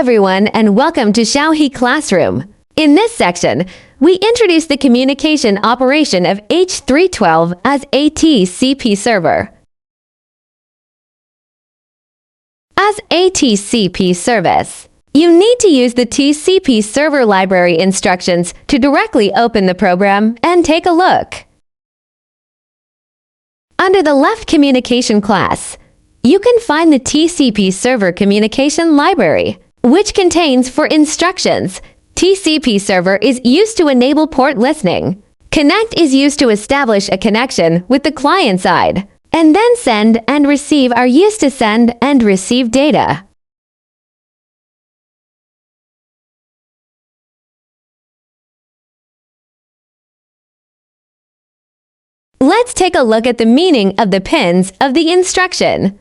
everyone, and welcome to Xiaohe Classroom. In this section, we introduce the communication operation of H312 as a TCP server. As a TCP service, you need to use the TCP server library instructions to directly open the program and take a look. Under the left communication class, you can find the TCP server communication library, which contains for instructions. TCP server is used to enable port listening. Connect is used to establish a connection with the client side, and then send and receive are used to send and receive data. Let's take a look at the meaning of the pins of the instruction.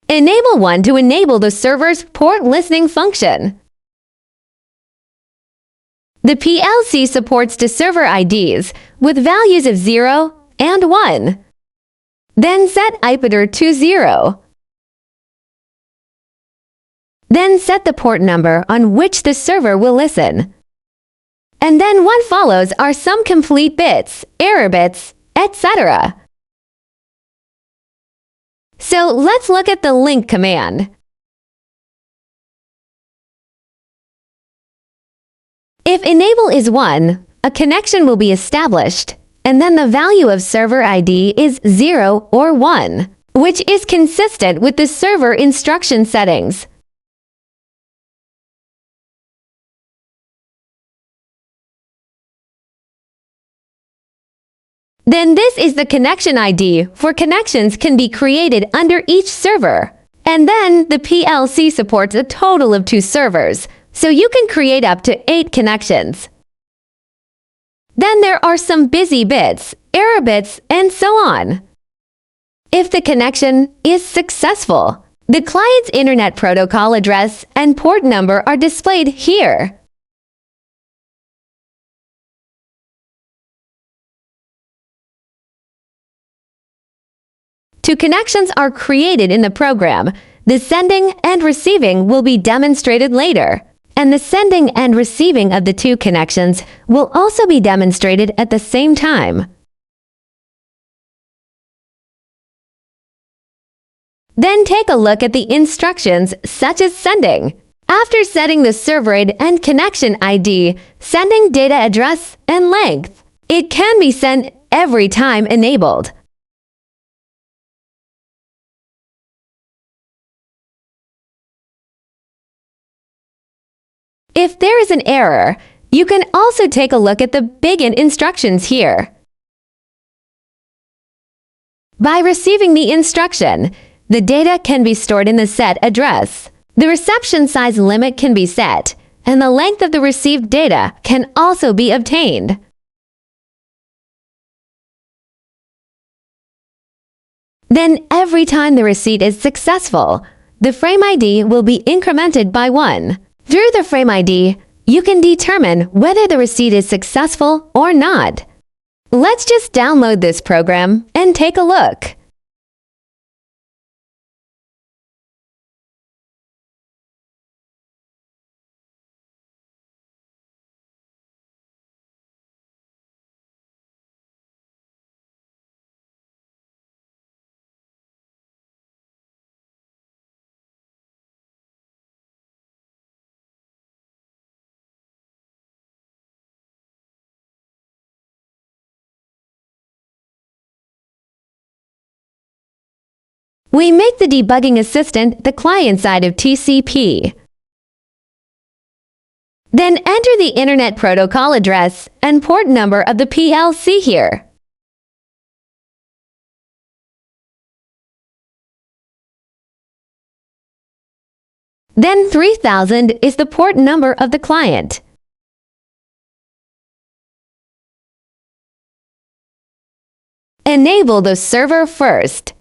Enable 1 to enable the server's port listening function. The PLC supports the server IDs with values of 0 and 1. Then set IPADDR to 0. Then set the port number on which the server will listen. And then what follows are some complete bits, error bits, etc. So let's look at the link command. If enable is 1, a connection will be established, and then the value of server ID is 0 or 1, which is consistent with the server instruction settings. Then this is the connection ID for connections can be created under each server. And then the PLC supports a total of 2 servers, so you can create up to 8 connections. Then there are some busy bits, error bits, and so on. If the connection is successful, the client's Internet Protocol address and port number are displayed here. Two connections are created in the program. The sending and receiving will be demonstrated later, and the sending and receiving of the 2 connections will also be demonstrated at the same time. Then take a look at the instructions such as sending. After setting the server ID and connection ID, sending data address and length, it can be sent every time enabled. If there is an error, you can also take a look at the begin instructions here. By receiving the instruction, the data can be stored in the set address. The reception size limit can be set, and the length of the received data can also be obtained. Then every time the receipt is successful, the frame ID will be incremented by 1. Through the frame ID, you can determine whether the receipt is successful or not. Let's just download this program and take a look. We make the debugging assistant the client side of TCP. Then enter the Internet Protocol address and port number of the PLC here. Then 3000 is the port number of the client. Enable the server first.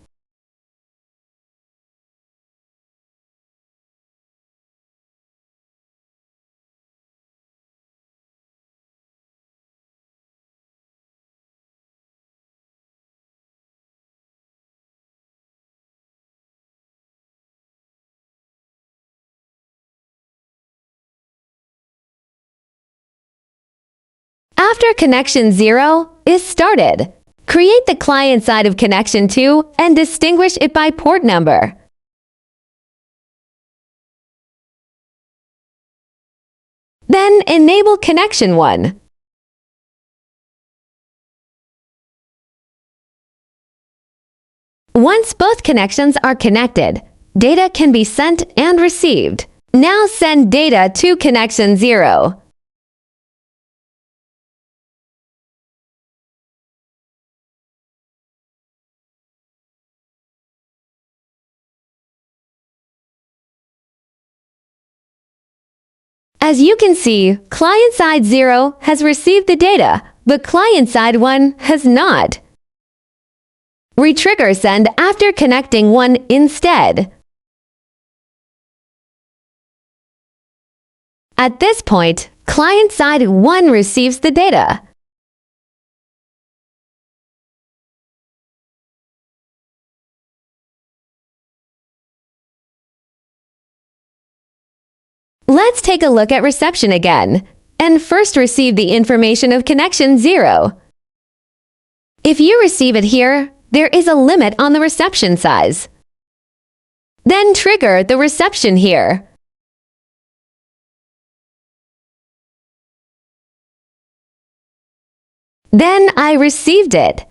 After connection 0 is started, create the client side of connection 2 and distinguish it by port number. Then enable connection 1. Once both connections are connected, data can be sent and received. Now send data to connection 0. As you can see, client side 0 has received the data, but client side 1 has not. Retrigger send after connecting 1 instead. At this point, client side 1 receives the data. Let's take a look at reception again, and first receive the information of connection 0. If you receive it here, there is a limit on the reception size. Then trigger the reception here. Then I received it.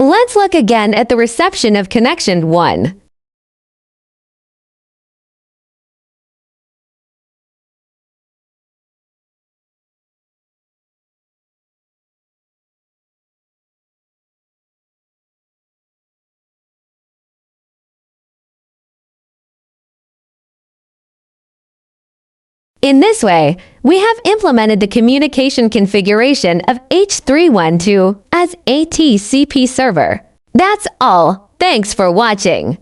Let's look again at the reception of connection 1. In this way, we have implemented the communication configuration of H312 as a TCP server. That's all. Thanks for watching.